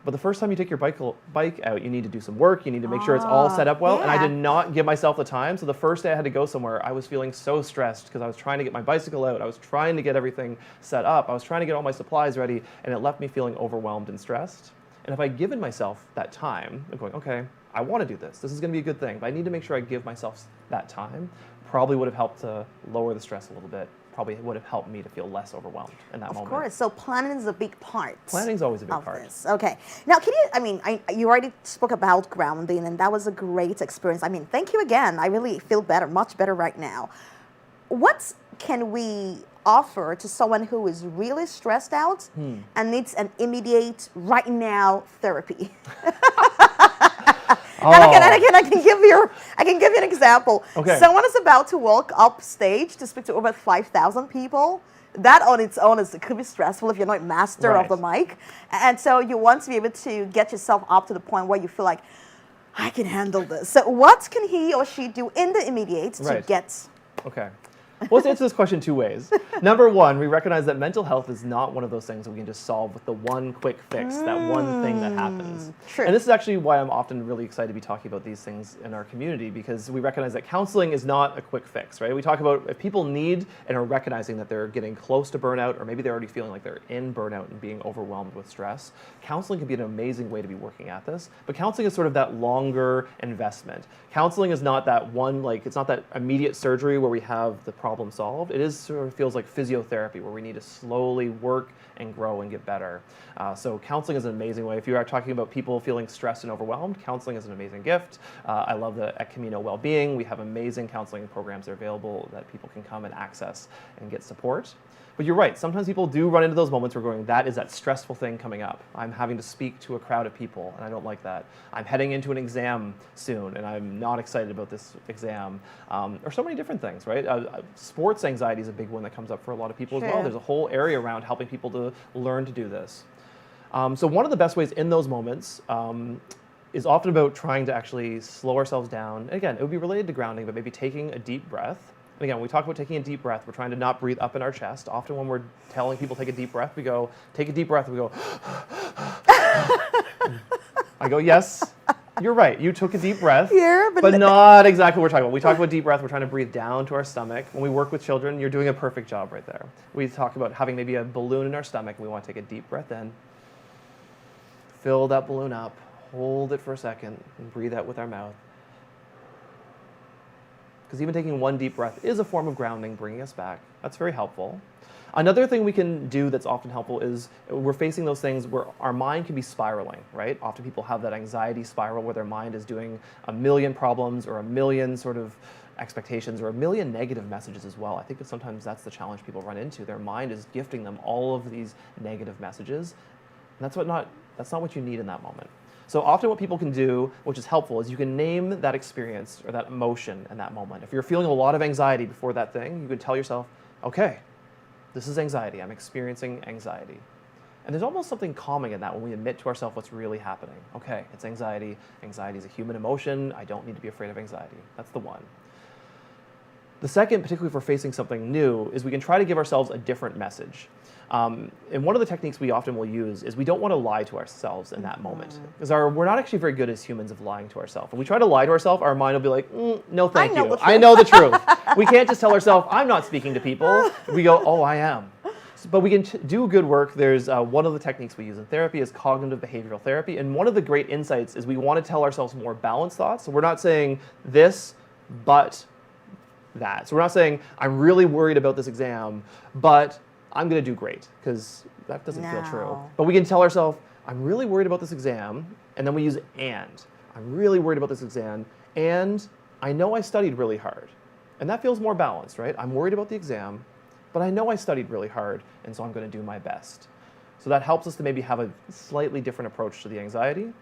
But the first time you take your bike out, you need to do some work. You need to make sure it's all set up well. And I did not give myself the time. So the first day I had to go somewhere, I was feeling so stressed because I was trying to get my bicycle out. I was trying to get everything set up. I was trying to get all my supplies ready. And it left me feeling overwhelmed and stressed. And if I'd given myself that time of going, okay, I want to do this. This is going to be a good thing. But I need to make sure I give myself that time. Probably would have helped to lower the stress a little bit probably would have helped me to feel less overwhelmed in that moment. Of course. So planning is a big part. Planning is always a big of part. this. Okay. Now, can you? I mean, you already spoke about grounding, and that was a great experience. I mean, thank you again. I really feel better, much better right now. What can we offer to someone who is really stressed out and needs an immediate, right now therapy? And I can give you an example. Okay. Someone is about to walk up stage to speak to over 5,000 people. That on its own could be stressful if you're not master of the mic. And so you want to be able to get yourself up to the point where you feel like, I can handle this. So what can he or she do in the immediate to get... Okay. Well, let's answer this question two ways. Number one, we recognize that mental health is not one of those things that we can just solve with the one quick fix, that one thing that happens. True. And this is actually why I'm often really excited to be talking about these things in our community, because we recognize that counseling is not a quick fix, right? We talk about if people need and are recognizing that they're getting close to burnout, or maybe they're already feeling like they're in burnout and being overwhelmed with stress, counseling can be an amazing way to be working at this. But counseling is sort of that longer investment. Counseling is not that one, it's not that immediate surgery where we have the problem solved. It is sort of feels like physiotherapy, where we need to slowly work and grow and get better. So counseling is an amazing way. If you are talking about people feeling stressed and overwhelmed, counseling is an amazing gift. I love that at Camino Wellbeing, we have amazing counseling programs that are available that people can come and access and get support. But you're right, sometimes people do run into those moments where going, that is that stressful thing coming up. I'm having to speak to a crowd of people, and I don't like that. I'm heading into an exam soon, and I'm not excited about this exam. Or so many different things, right? Sports anxiety is a big one that comes up for a lot of people as well. There's a whole area around helping people to learn to do this. So one of the best ways in those moments is often about trying to actually slow ourselves down. Again, it would be related to grounding, but maybe taking a deep breath. And again, when we talk about taking a deep breath, we're trying to not breathe up in our chest. Often when we're telling people take a deep breath, we go, take a deep breath, and we go, I go, yes, you're right. You took a deep breath, but not exactly what we're talking about. We talk about deep breath, we're trying to breathe down to our stomach. When we work with children, you're doing a perfect job right there. We talk about having maybe a balloon in our stomach, and we want to take a deep breath in, fill that balloon up, hold it for a second, and breathe out with our mouth. Because even taking one deep breath is a form of grounding, bringing us back. That's very helpful. Another thing we can do that's often helpful is we're facing those things where our mind can be spiraling, right? Often people have that anxiety spiral where their mind is doing a million problems or a million sort of expectations or a million negative messages as well. I think that sometimes that's the challenge people run into. Their mind is gifting them all of these negative messages. And that's not what you need in that moment. So often what people can do, which is helpful, is you can name that experience or that emotion in that moment. If you're feeling a lot of anxiety before that thing, you can tell yourself, okay, this is anxiety. I'm experiencing anxiety. And there's almost something calming in that when we admit to ourselves what's really happening. Okay, it's anxiety. Anxiety is a human emotion. I don't need to be afraid of anxiety. That's the one. The second, particularly if we're facing something new, is we can try to give ourselves a different message. And one of the techniques we often will use is we don't want to lie to ourselves in that moment. Because we're not actually very good as humans of lying to ourselves. When we try to lie to ourselves, our mind will be like, no thank you. I know the truth. We can't just tell ourselves, I'm not speaking to people. We go, oh, I am. But we can do good work. There's one of the techniques we use in therapy is cognitive behavioral therapy. And one of the great insights is we want to tell ourselves more balanced thoughts. So we're not saying this, but that. So we're not saying, I'm really worried about this exam, but I'm going to do great, because that doesn't feel true. But we can tell ourselves, I'm really worried about this exam, and then we use and. I'm really worried about this exam, and I know I studied really hard. And that feels more balanced, right? I'm worried about the exam, but I know I studied really hard, and so I'm going to do my best. So that helps us to maybe have a slightly different approach to the anxiety,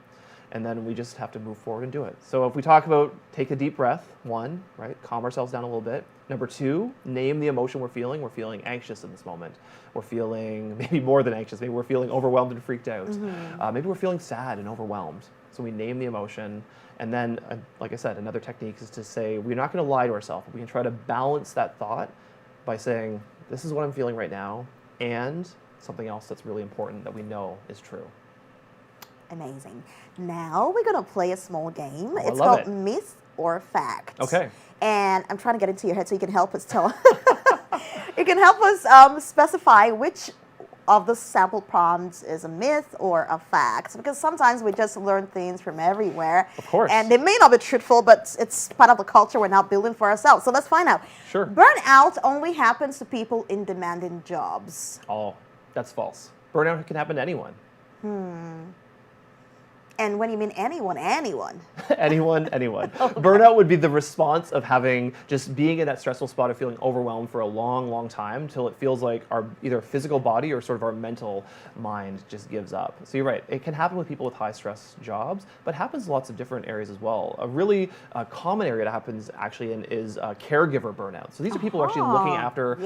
and then we just have to move forward and do it. So if we talk about take a deep breath, one, right? Calm ourselves down a little bit. Number two, name the emotion we're feeling. We're feeling anxious in this moment. We're feeling maybe more than anxious. Maybe we're feeling overwhelmed and freaked out. Maybe we're feeling sad and overwhelmed. So we name the emotion. And then, like I said, another technique is to say, we're not going to lie to ourselves. We can try to balance that thought by saying, this is what I'm feeling right now, and something else that's really important that we know is true. Amazing. Now we're going to play a small game. Oh, it's called Myth or Fact. Okay. And I'm trying to get into your head so you can help us tell. You can help us specify which of the sample prompts is a myth or a fact? Because sometimes we just learn things from everywhere. Of course. And they may not be truthful, but it's part of the culture we're now building for ourselves. So let's find out. Sure. Burnout only happens to people in demanding jobs. Oh, that's false. Burnout can happen to anyone. And when you mean anyone, anyone. anyone. Burnout would be the response of just being in that stressful spot of feeling overwhelmed for a long, long time till it feels like our either physical body or sort of our mental mind just gives up. So you're right. It can happen with people with high stress jobs, but happens in lots of different areas as well. A really common area that happens actually is caregiver burnout. So these are people who are actually looking after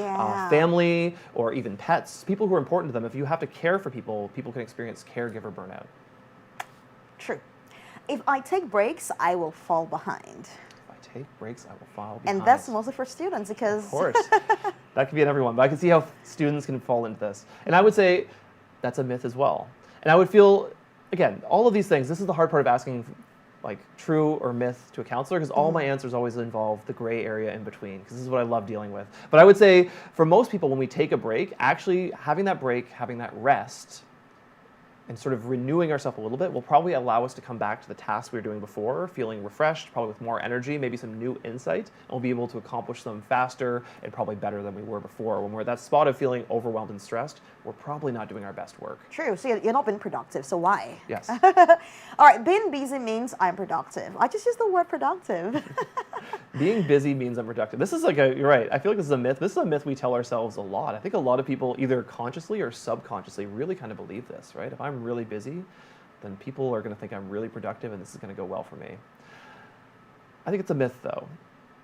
family or even pets, people who are important to them. If you have to care for people, people can experience caregiver burnout. True. If I take breaks, I will fall behind. If I take breaks, I will fall behind. And that's mostly for students because... Of course. That could be in everyone, but I can see how students can fall into this. And I would say that's a myth as well. And I would feel, again, all of these things, this is the hard part of asking like true or myth to a counselor, because all my answers always involve the gray area in between, because this is what I love dealing with. But I would say for most people, when we take a break, actually having that break, having that rest, and sort of renewing ourselves a little bit will probably allow us to come back to the tasks we were doing before, feeling refreshed, probably with more energy, maybe some new insight, and we'll be able to accomplish them faster and probably better than we were before. When we're at that spot of feeling overwhelmed and stressed, we're probably not doing our best work. True. So you're not being productive, so why? Yes. All right, being busy means I'm productive. I just use the word productive. Being busy means I'm productive. This is you're right. I feel like this is a myth. This is a myth we tell ourselves a lot. I think a lot of people either consciously or subconsciously really kind of believe this, right? If I'm really busy, then people are going to think I'm really productive and this is going to go well for me. I think it's a myth though,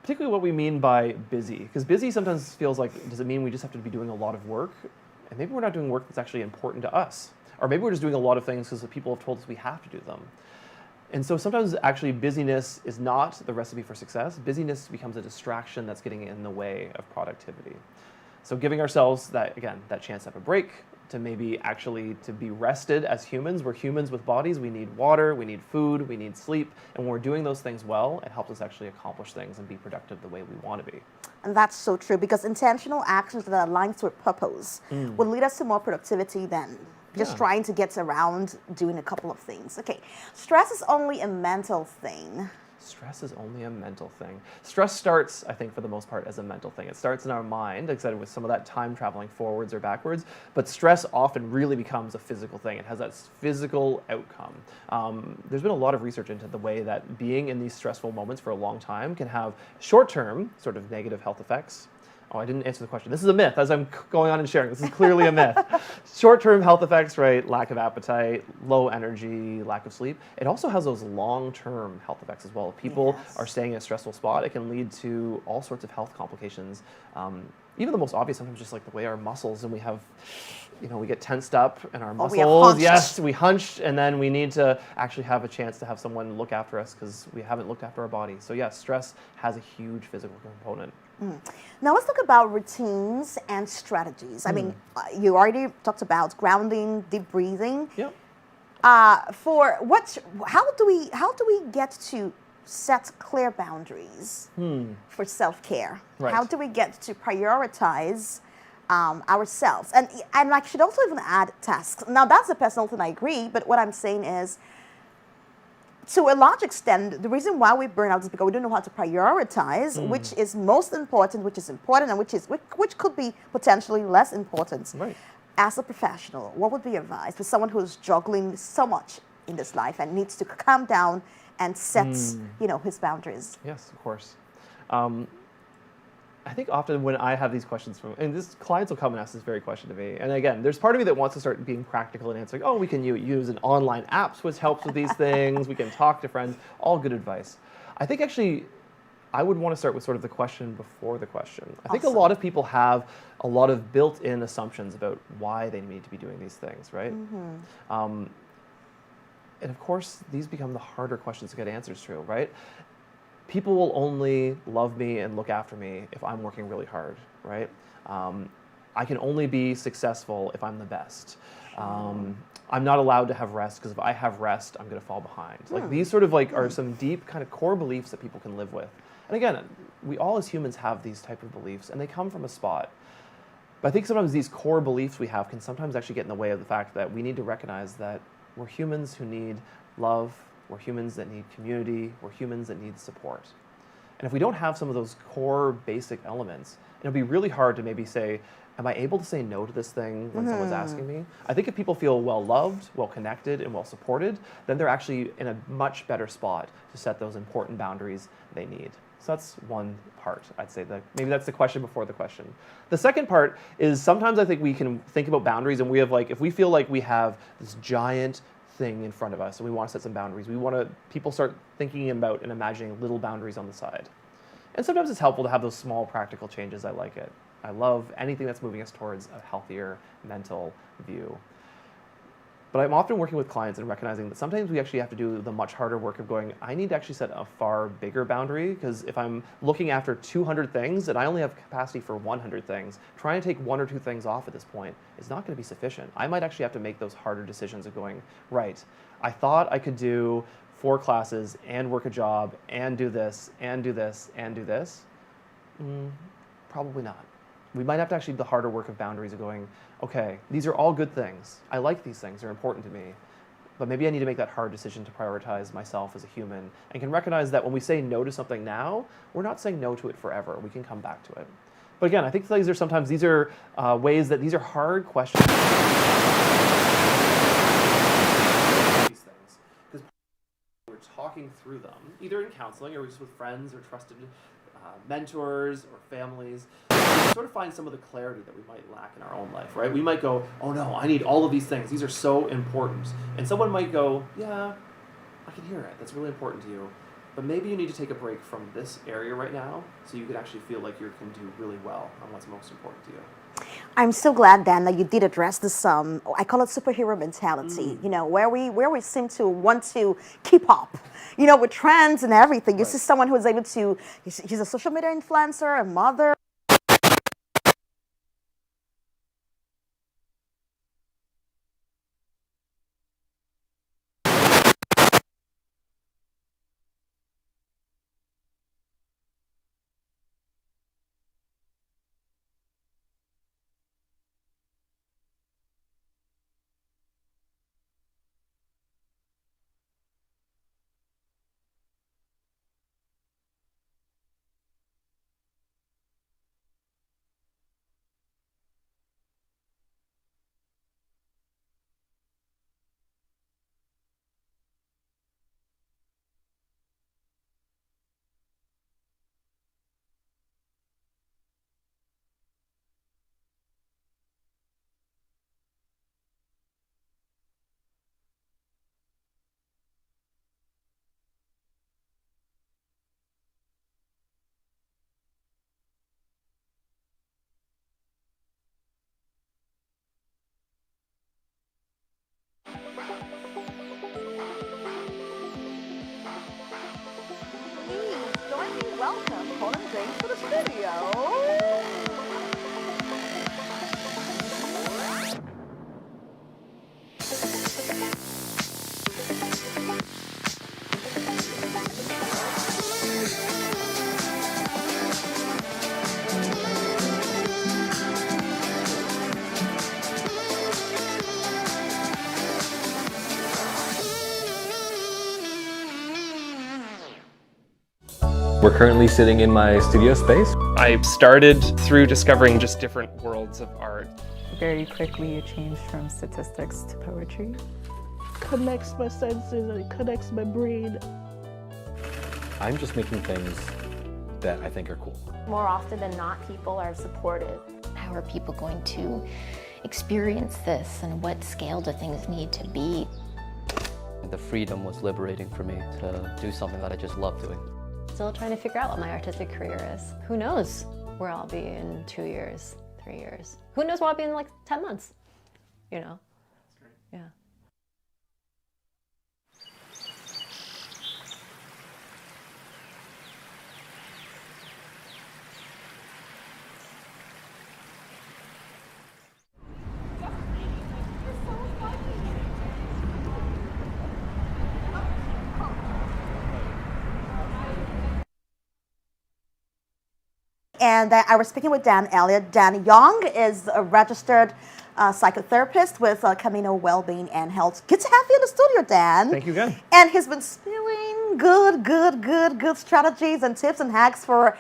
particularly what we mean by busy, because busy sometimes feels like, does it mean we just have to be doing a lot of work? And maybe we're not doing work that's actually important to us. Or maybe we're just doing a lot of things because the people have told us we have to do them. And so sometimes actually busyness is not the recipe for success. Busyness becomes a distraction that's getting in the way of productivity. So giving ourselves that, again, that chance to have a break, to maybe actually to be rested as humans. We're humans with bodies. We need water, we need food, we need sleep. And when we're doing those things well, it helps us actually accomplish things and be productive the way we want to be. And that's so true, because intentional actions that align with purpose will lead us to more productivity than just trying to get around doing a couple of things. Okay, stress is only a mental thing. Stress is only a mental thing. Stress starts, I think, for the most part, as a mental thing. It starts in our mind, like I said, with some of that time traveling forwards or backwards, but stress often really becomes a physical thing. It has that physical outcome. There's been a lot of research into the way that being in these stressful moments for a long time can have short-term sort of negative health effects. Oh, I didn't answer the question. This is a myth, as I'm going on and sharing. This is clearly a myth. Short-term health effects, right? Lack of appetite, low energy, lack of sleep. It also has those long-term health effects as well. If people are staying in a stressful spot, it can lead to all sorts of health complications. Even the most obvious, sometimes just like the way our muscles, and we have, we get tensed up and our muscles, we hunch, and then we need to actually have a chance to have someone look after us because we haven't looked after our body. So yes, stress has a huge physical component. Now let's talk about routines and strategies. I mean, you already talked about grounding, deep breathing. Yep. How do we get to set clear boundaries for self-care? Right. How do we get to prioritize ourselves? And I should also even add tasks. Now that's a personal thing, I agree, but what I'm saying is, to a large extent, the reason why we burn out is because we don't know how to prioritize which is most important, which is important, and which could be potentially less important. Right. As a professional, what would be your advice for someone who's juggling so much in this life and needs to calm down and set, his boundaries? Yes, of course. I think often when I have these questions clients will come and ask this very question to me. And again, there's part of me that wants to start being practical and answering, we can use an online apps which helps with these things. We can talk to friends, all good advice. I think actually, I would want to start with sort of the question before the question. I think a lot of people have a lot of built-in assumptions about why they need to be doing these things, right? And of course, these become the harder questions to get answers to, right? People will only love me and look after me if I'm working really hard, right? I can only be successful if I'm the best. I'm not allowed to have rest because if I have rest, I'm going to fall behind. Like these sort of are some deep kind of core beliefs that people can live with. And again, we all as humans have these type of beliefs, and they come from a spot. But I think sometimes these core beliefs we have can sometimes actually get in the way of the fact that we need to recognize that we're humans who need love, we're humans that need community, we're humans that need support. And if we don't have some of those core basic elements, it'll be really hard to maybe say, am I able to say no to this thing when someone's asking me? I think if people feel well loved, well connected, and well supported, then they're actually in a much better spot to set those important boundaries they need. So that's one part, I'd say. Maybe that's the question before the question. The second part is sometimes I think we can think about boundaries, and we have if we feel like we have this giant thing in front of us and we want to set some boundaries, people start thinking about and imagining little boundaries on the side. And sometimes it's helpful to have those small practical changes. I like it. I love anything that's moving us towards a healthier mental view. But I'm often working with clients and recognizing that sometimes we actually have to do the much harder work of going, I need to actually set a far bigger boundary, because if I'm looking after 200 things and I only have capacity for 100 things, trying to take 1 or 2 things off at this point is not going to be sufficient. I might actually have to make those harder decisions of going, right, I thought I could do 4 classes and work a job and do this and do this and do this. Probably not. We might have to actually do the harder work of boundaries of going, okay, these are all good things. I like these things, they're important to me. But maybe I need to make that hard decision to prioritize myself as a human, and can recognize that when we say no to something now, we're not saying no to it forever. We can come back to it. But again, I think these are ways that these are hard questions. These things, because we're talking through them, either in counseling or just with friends or trusted mentors or families, sort of find some of the clarity that we might lack in our own life, right? We might go, oh no, I need all of these things. These are so important. And someone might go, yeah, I can hear it. That's really important to you. But maybe you need to take a break from this area right now so you can actually feel like you can do really well on what's most important to you. I'm so glad, Dan, that you did address this. I call it superhero mentality. Where we seem to want to keep up, with trends and everything. You see someone who is able to. He's a social media influencer, a mother. Please join me. Welcome, Paul and James, to the studio. We're currently sitting in my studio space. I started through discovering just different worlds of art. Very quickly, you changed from statistics to poetry. Connects my senses and it connects my brain. I'm just making things that I think are cool. More often than not, people are supportive. How are people going to experience this, and what scale do things need to be? The freedom was liberating for me to do something that I just love doing. Still trying to figure out what my artistic career is. Who knows where I'll be in 2 years, 3 years. Who knows where I'll be in 10 months, That's great. Yeah. And I was speaking with Dan Elliott. Dan Young is a registered psychotherapist with Camino Wellbeing and Health. Good to have you in the studio, Dan. Thank you again. And he's been spewing good strategies and tips and hacks for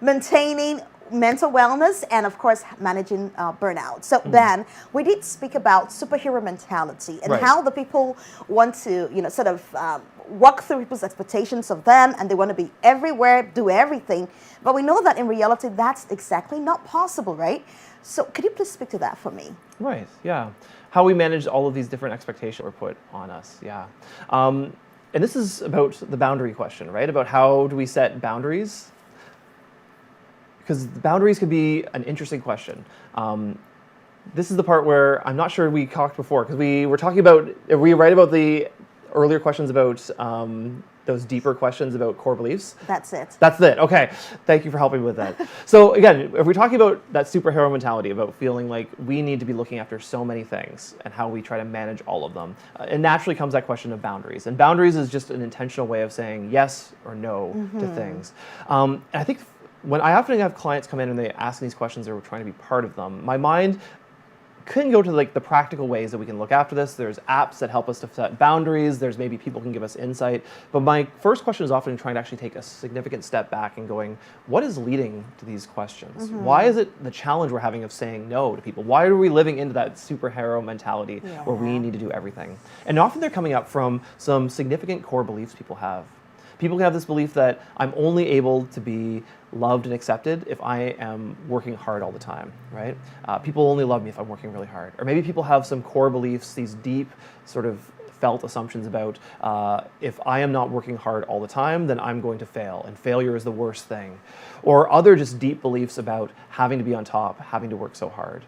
maintaining mental wellness and, of course, managing burnout. So, Dan, we did speak about superhero mentality and Right. how the people want to, sort of walk through people's expectations of them, and they want to be everywhere, do everything. But we know that in reality, that's exactly not possible, right? So, could you please speak to that for me? Right, yeah. How we manage all of these different expectations that were put on us, yeah. And this is about the boundary question, right? About how do we set boundaries? Because boundaries could be an interesting question. This is the part where I'm not sure we talked before, because we were talking about, are we right about the earlier questions about those deeper questions about core beliefs? That's it. That's it. Okay. Thank you for helping with that. So again, if we're talking about that superhero mentality, about feeling like we need to be looking after so many things and how we try to manage all of them, it naturally comes that question of boundaries. And boundaries is just an intentional way of saying yes or no to things. And I think when I often have clients come in and they ask these questions, they're trying to be part of them, my mind couldn't go to like the practical ways that we can look after this. There's apps that help us to set boundaries. There's maybe people can give us insight. But my first question is often trying to actually take a significant step back and going, what is leading to these questions? Why is it the challenge we're having of saying no to people? Why are we living into that superhero mentality where we need to do everything? And often they're coming up from some significant core beliefs people have. People can have this belief that I'm only able to be loved and accepted if I am working hard all the time, right? People only love me if I'm working really hard. Or maybe people have some core beliefs, these deep sort of felt assumptions about if I am not working hard all the time, then I'm going to fail, and failure is the worst thing. Or other just deep beliefs about having to be on top, having to work so hard.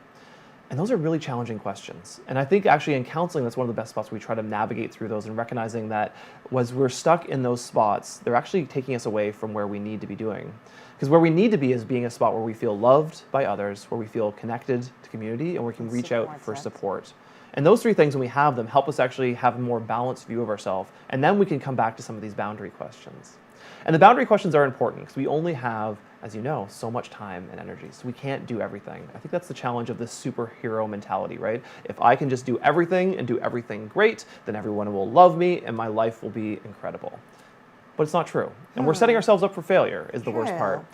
And those are really challenging questions. And I think actually in counseling, that's one of the best spots where we try to navigate through those and recognizing that as we're stuck in those spots, they're actually taking us away from where we need to be doing. Because where we need to be is being a spot where we feel loved by others, where we feel connected to community, and we can reach out for support. And those three things, when we have them, help us actually have a more balanced view of ourselves. And then we can come back to some of these boundary questions. And the boundary questions are important because we only have, as you know, so much time and energy. So we can't do everything. I think that's the challenge of this superhero mentality, right? If I can just do everything and do everything great, then everyone will love me and my life will be incredible. But it's not true. And we're setting ourselves up for failure is the worst part.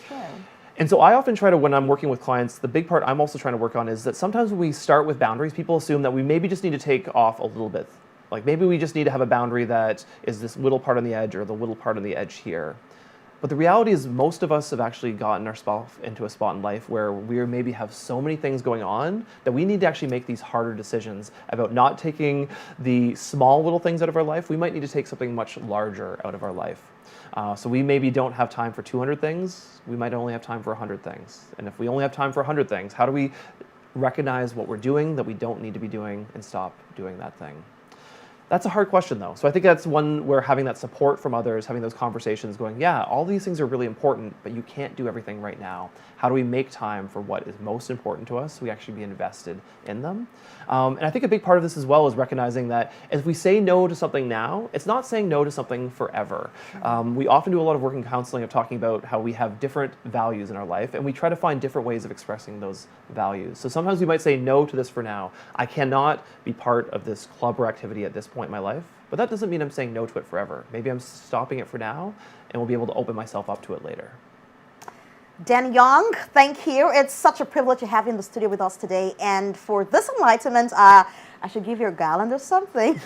And so I often try to, when I'm working with clients, the big part I'm also trying to work on is that sometimes when we start with boundaries, people assume that we maybe just need to take off a little bit. Like maybe we just need to have a boundary that is this little part on the edge or the little part on the edge here. But the reality is most of us have actually gotten ourselves into a spot in life where we maybe have so many things going on that we need to actually make these harder decisions about not taking the small little things out of our life. We might need to take something much larger out of our life. So we maybe don't have time for 200 things. We might only have time for 100 things. And if we only have time for 100 things, how do we recognize what we're doing that we don't need to be doing and stop doing that thing? That's a hard question, though. So I think that's one where having that support from others, having those conversations going, yeah, all these things are really important, but you can't do everything right now. How do we make time for what is most important to us so we actually be invested in them? And I think a big part of this as well is recognizing that if we say no to something now, it's not saying no to something forever. We often do a lot of work in counseling of talking about how we have different values in our life, and we try to find different ways of expressing those values. So sometimes we might say no to this for now. I cannot be part of this club or activity at this point in my life, but that doesn't mean I'm saying no to it forever. Maybe I'm stopping it for now, and we'll be able to open myself up to it later. Dan Young, thank you. It's such a privilege to have you in the studio with us today. And for this enlightenment, I should give you a garland or something.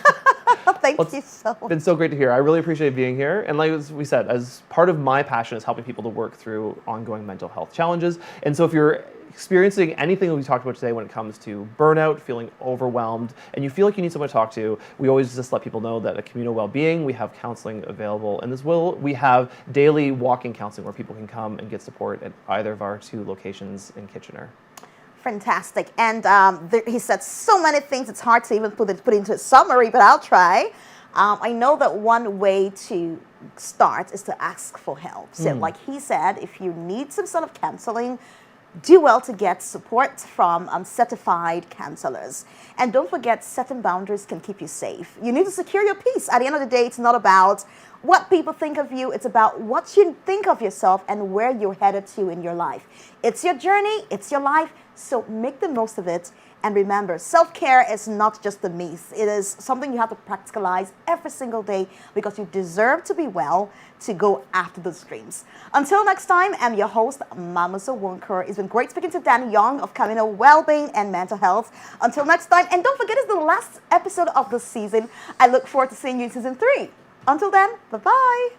Thank you so much. It's been so great to hear. I really appreciate being here. And like we said, as part of my passion is helping people to work through ongoing mental health challenges. And so if you're experiencing anything that we talked about today when it comes to burnout, feeling overwhelmed, and you feel like you need someone to talk to, we always just let people know that at Communal Wellbeing, we have counseling available. And as well, we have daily walking counseling where people can come and get support at either of our 2 locations in Kitchener. Fantastic. And he said so many things, it's hard to even put into a summary, but I'll try. I know that one way to start is to ask for help. So like he said, if you need some sort of counseling, do well to get support from certified counselors. And don't forget, setting boundaries can keep you safe. You need to secure your peace. At the end of the day, it's not about what people think of you. It's about what you think of yourself and where you're headed to in your life. It's your journey. It's your life. So make the most of it. And remember, self-care is not just a myth. It is something you have to practicalize every single day because you deserve to be well to go after those dreams. Until next time, I'm your host, Mama Zawonker. It's been great speaking to Dan Young of Camino Wellbeing and Mental Health. Until next time, and don't forget it's the last episode of the season. I look forward to seeing you in season 3. Until then, bye-bye.